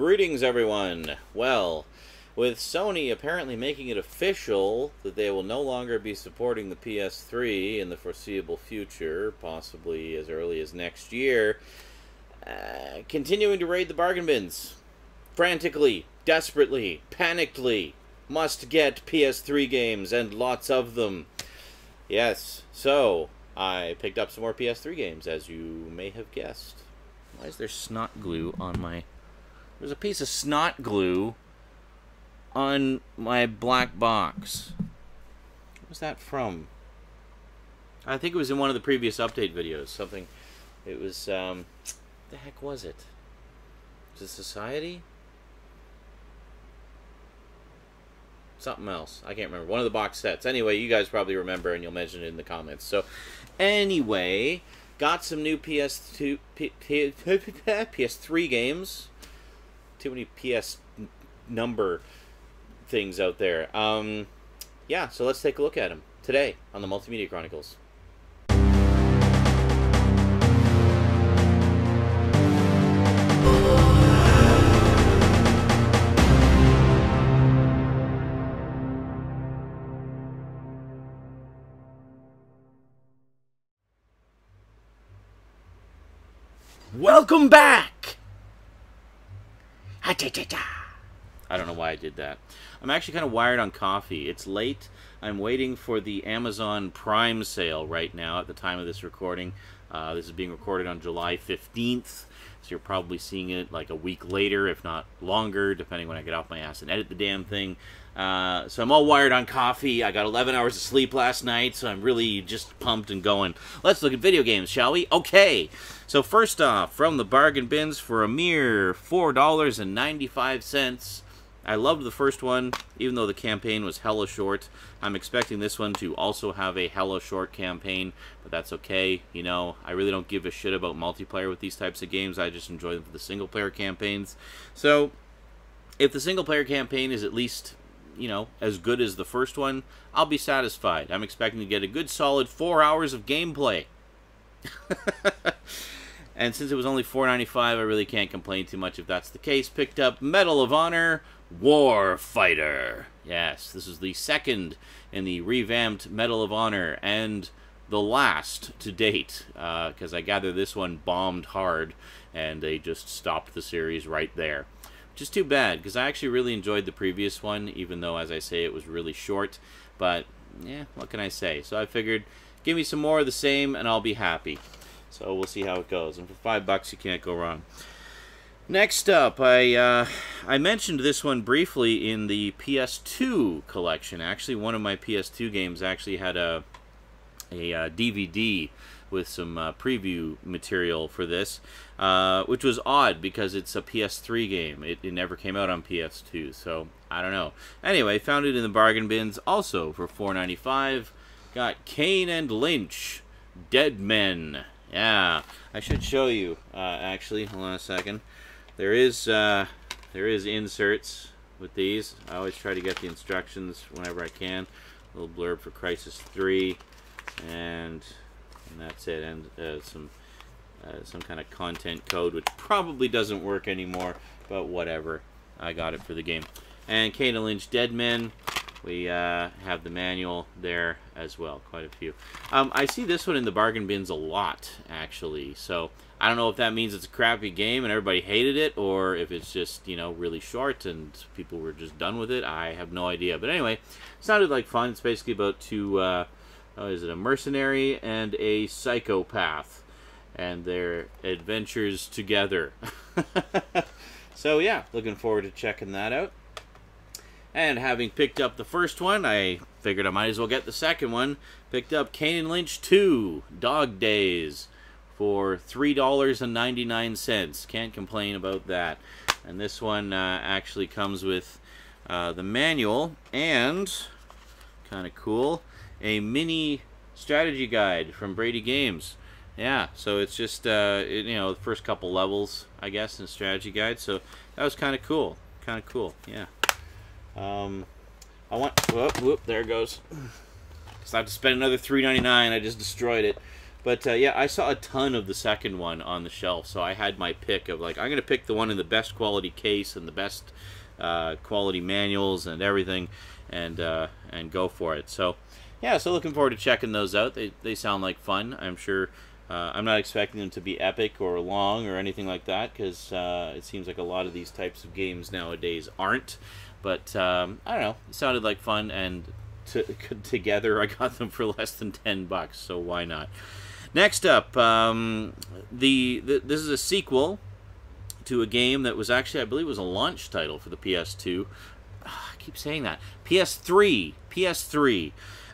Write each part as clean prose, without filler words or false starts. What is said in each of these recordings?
Greetings, everyone. Well, with Sony apparently making it official that they will no longer be supporting the PS3 in the foreseeable future, possibly as early as next year, continuing to raid the bargain bins. Frantically, desperately, panickedly, must get PS3 games, and lots of them. Yes, so I picked up some more PS3 games, as you may have guessed. Why is there snot glue on my... There's a piece of snot glue on my black box. What was that from? I think it was in one of the previous update videos. Something... It was, what the heck was it? Was it Society? Something else. I can't remember. One of the box sets. Anyway, you guys probably remember and you'll mention it in the comments. So, anyway, got some new PS3 games. Too many PS number things out there. Yeah, so let's take a look at them today on the Multimedia Chronicles. Welcome back! I don't know why I did that. I'm actually kind of wired on coffee. It's late. I'm waiting for the Amazon Prime sale right now at the time of this recording. This is being recorded on July 15th, so you're probably seeing it like a week later, if not longer, depending when I get off my ass and edit the damn thing. So I'm all wired on coffee. I got 11 hours of sleep last night, so I'm really just pumped and going. Let's look at video games, shall we? Okay. So first off, from the bargain bins for a mere $4.95. I loved the first one, even though the campaign was hella short. I'm expecting this one to also have a hella short campaign, but that's okay. You know, I really don't give a shit about multiplayer with these types of games. I just enjoy them for the single-player campaigns. So, if the single-player campaign is at least, you know, as good as the first one, I'll be satisfied. I'm expecting to get a good solid 4 hours of gameplay. And since it was only $4.95, I really can't complain too much if that's the case. Picked up Medal of Honor Warfighter. Yes, this is the second in the revamped Medal of Honor and the last to date, because I gather this one bombed hard and they just stopped the series right there. Which is too bad, because I actually really enjoyed the previous one, even though, as I say, it was really short. But, yeah, what can I say? So I figured, give me some more of the same and I'll be happy. So we'll see how it goes. And for $5, you can't go wrong. Next up, I mentioned this one briefly in the PS2 collection. Actually, one of my PS2 games actually had a DVD with some preview material for this, which was odd because it's a PS3 game. It never came out on PS2, so I don't know. Anyway, found it in the bargain bins also for $4.95. Got Kane and Lynch, Dead Men. Yeah, I should show you, actually. Hold on a second. There is inserts with these. I always try to get the instructions whenever I can. A little blurb for Crisis 3, and that's it. And some kind of content code, which probably doesn't work anymore, but whatever. I got it for the game. And Kane and Lynch, Dead Men. We have the manual there as well, quite a few. I see this one in the bargain bins a lot, actually. So I don't know if that means it's a crappy game and everybody hated it, or if it's just, you know, really short and people were just done with it. I have no idea. But anyway, it sounded like fun. It's basically about two, is it a mercenary and a psychopath and their adventures together. So yeah, looking forward to checking that out. And having picked up the first one, I figured I might as well get the second one. Picked up Kane and Lynch 2, Dog Days, for $3.99. Can't complain about that. And this one actually comes with the manual and, kind of cool, a mini strategy guide from Brady Games. Yeah, so it's just, you know, the first couple levels, I guess, in strategy guide. So that was kind of cool. Kind of cool, yeah. I want, whoop, there it goes. So I have to spend another $3.99. I just destroyed it. But yeah, I saw a ton of the second one on the shelf, so I had my pick of like, I'm going to pick the one in the best quality case and the best quality manuals and everything, and go for it. So yeah, so looking forward to checking those out. They sound like fun. I'm sure. I'm not expecting them to be epic or long or anything like that, because it seems like a lot of these types of games nowadays aren't. But I don't know. It sounded like fun, and together I got them for less than $10, so why not? Next up, this is a sequel to a game that was actually, I believe, was a launch title for the PS2. I keep saying that. PS3.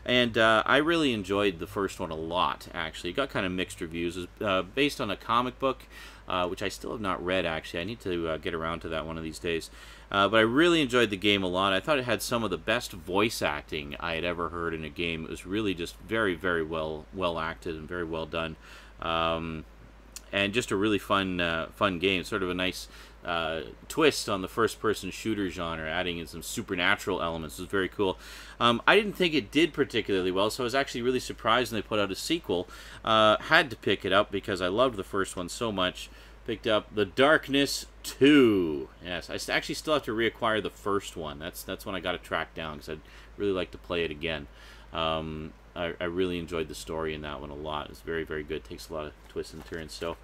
And I really enjoyed the first one a lot, actually. It got kind of mixed reviews. It was based on a comic book, which I still have not read, actually. I need to get around to that one of these days. But I really enjoyed the game a lot. I thought it had some of the best voice acting I had ever heard in a game. It was really just very, very well acted and very well done. And just a really fun game. Sort of a nice twist on the first-person shooter genre, adding in some supernatural elements. It was very cool. I didn't think it did particularly well, so I was actually really surprised when they put out a sequel. Had to pick it up because I loved the first one so much. Picked up The Darkness 2. Yes, I actually still have to reacquire the first one. That's when I got to track down, because I'd really like to play it again. I really enjoyed the story in that one a lot. It's very, very good. Takes a lot of twists and turns. So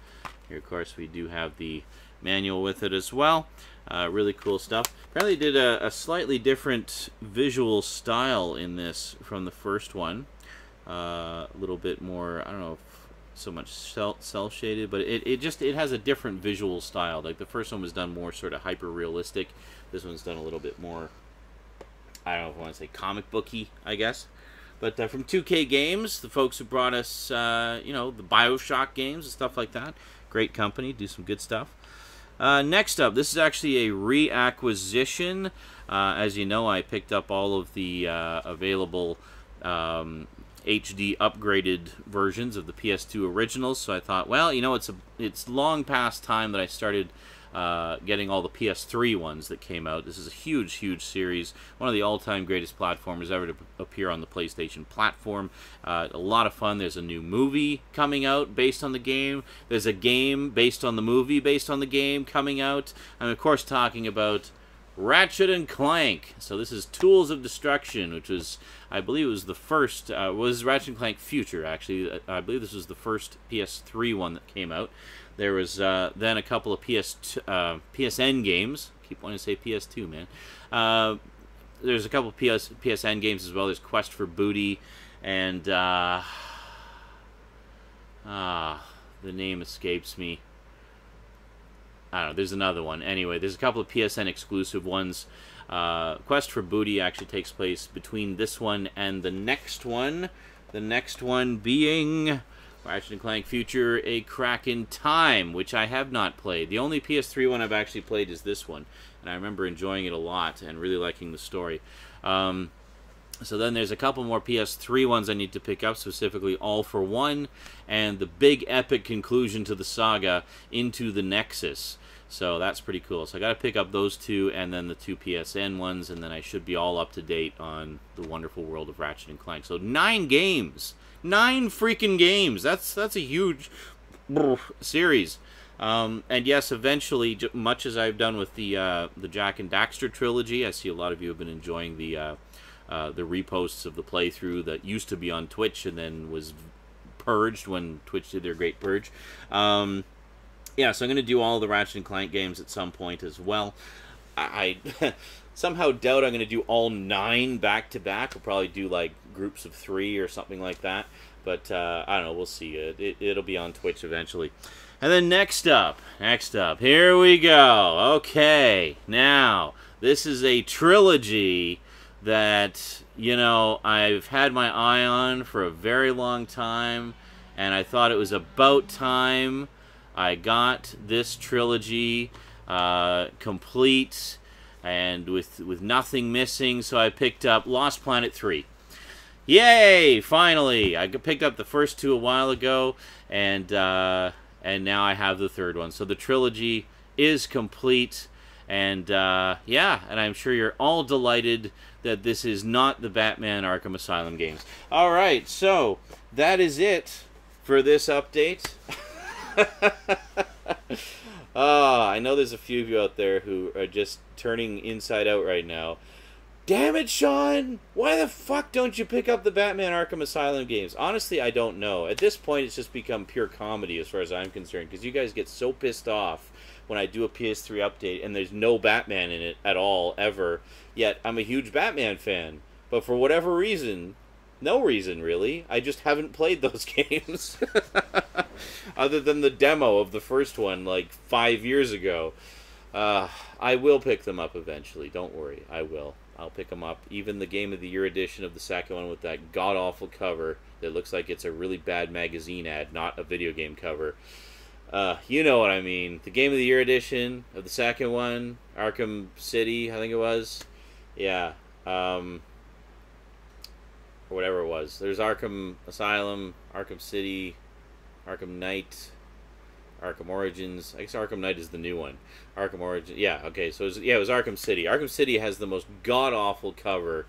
here, of course, we do have the manual with it as well. Really cool stuff. Apparently did a slightly different visual style in this from the first one. A little bit more, I don't know if so much cel-shaded, but it has a different visual style. Like the first one was done more sort of hyper realistic. This one's done a little bit more, I don't know if I want to say comic booky, I guess. But from 2K Games, the folks who brought us, you know, the BioShock games and stuff like that. Great company, do some good stuff. Next up, this is actually a reacquisition. As you know, I picked up all of the available HD upgraded versions of the PS2 originals, so I thought, well, you know, it's long past time that I started getting all the PS3 ones that came out. This is a huge, huge series. One of the all-time greatest platformers ever to appear on the PlayStation platform. A lot of fun. There's a new movie coming out based on the game. There's a game based on the movie based on the game coming out. I'm, of course, talking about Ratchet and Clank. So this is Tools of Destruction, which was, I believe it was the first, was Ratchet and Clank Future, actually. I believe this was the first PS3 one that came out. There was then a couple of PSN games. Keep wanting to say PS2, man. There's a couple of PSN games as well. There's Quest for Booty, and the name escapes me. I don't know. There's another one. Anyway, there's a couple of PSN exclusive ones. Quest for Booty actually takes place between this one and the next one. The next one being Ratchet and Clank Future: A Crack in Time, which I have not played. The only PS3 one I've actually played is this one, and I remember enjoying it a lot and really liking the story. So then there's a couple more PS3 ones I need to pick up, specifically All for One, and the big epic conclusion to the saga, Into the Nexus. So that's pretty cool. So I got to pick up those two, and then the two PSN ones, and then I should be all up to date on the wonderful world of Ratchet and Clank. So 9 games. 9 freaking games. That's a huge series. And yes, eventually, much as I've done with the Jack and Daxter trilogy, I see a lot of you have been enjoying the reposts of the playthrough that used to be on Twitch and then was purged when Twitch did their great purge. Yeah, so I'm going to do all the Ratchet and Clank games at some point as well. I somehow doubt I'm going to do all 9 back-to-back. We'll probably do, like, groups of 3 or something like that. But, I don't know, we'll see. It'll be on Twitch eventually. And then next up, here we go. Okay, now, this is a trilogy that, you know, I've had my eye on for a very long time, and I thought it was about time I got this trilogy complete and with nothing missing, so I picked up Lost Planet 3. Yay! Finally! I picked up the first 2 a while ago, and now I have the third one. So the trilogy is complete, and yeah, and I'm sure you're all delighted that this is not the Batman Arkham Asylum games. Alright, so that is it for this update. I know there's a few of you out there who are just turning inside out right now. Damn it, Sean! Why the fuck don't you pick up the Batman Arkham Asylum games? Honestly, I don't know. At this point, it's just become pure comedy as far as I'm concerned, because you guys get so pissed off when I do a PS3 update and there's no Batman in it at all, ever. Yet, I'm a huge Batman fan. But for whatever reason, no reason really, I just haven't played those games. Other than the demo of the first one, like 5 years ago. I will pick them up eventually, don't worry, I will. I'll pick them up. Even the Game of the Year edition of the second one with that god-awful cover that looks like it's a really bad magazine ad, not a video game cover. You know what I mean. The Game of the Year edition of the second one, Arkham City, I think it was. Yeah. Or whatever it was. There's Arkham Asylum, Arkham City, Arkham Knight, Arkham Origins. I guess Arkham Knight is the new one. Arkham Origins. Yeah, okay. So it was Arkham City. Arkham City has the most god-awful cover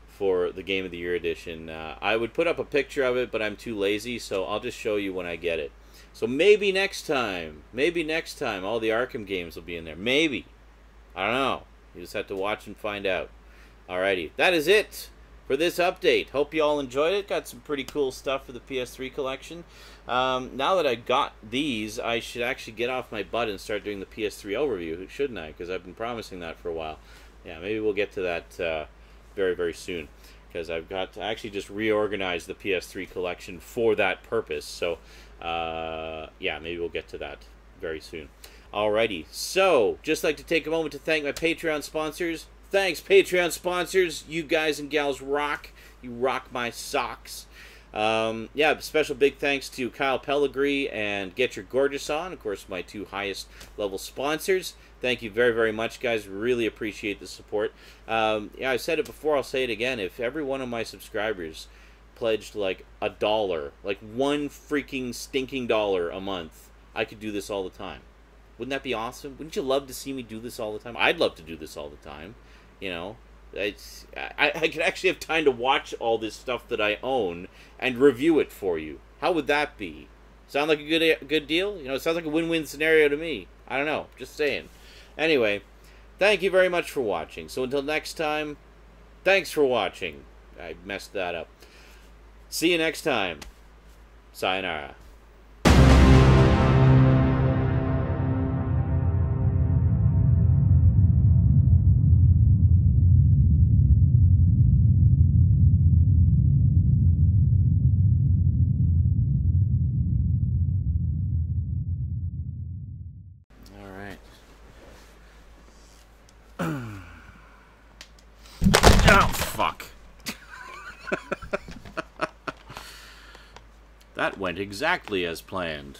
for the Game of the Year edition. I would put up a picture of it, but I'm too lazy, so I'll just show you when I get it. So maybe next time, all the Arkham games will be in there. Maybe. I don't know. You just have to watch and find out. Alrighty. That is it for this update. Hope you all enjoyed it. Got some pretty cool stuff for the PS3 collection. Now that I got these, I should actually get off my butt and start doing the PS3 overview, shouldn't I? Because I've been promising that for a while. Yeah, maybe we'll get to that very, very soon. Because I've got to actually just reorganize the PS3 collection for that purpose. So, yeah, maybe we'll get to that very soon. Alrighty, so, just like to take a moment to thank my Patreon sponsors. Thanks, Patreon sponsors. You guys and gals rock. You rock my socks. Yeah, special big thanks to Kyle Pellegrini and Get Your Gorgeous On. Of course, my two highest level sponsors. Thank you very, very much, guys. Really appreciate the support. Yeah, I said it before. I'll say it again. If every one of my subscribers pledged like $1, like one freaking stinking dollar a month, I could do this all the time. Wouldn't that be awesome? Wouldn't you love to see me do this all the time? I'd love to do this all the time. You know, I could actually have time to watch all this stuff that I own and review it for you. How would that be? Sound like a good deal? You know, it sounds like a win-win scenario to me. I don't know. Just saying. Anyway, thank you very much for watching. So until next time, thanks for watching. I messed that up. See you next time. Sayonara. Oh, fuck. That went exactly as planned.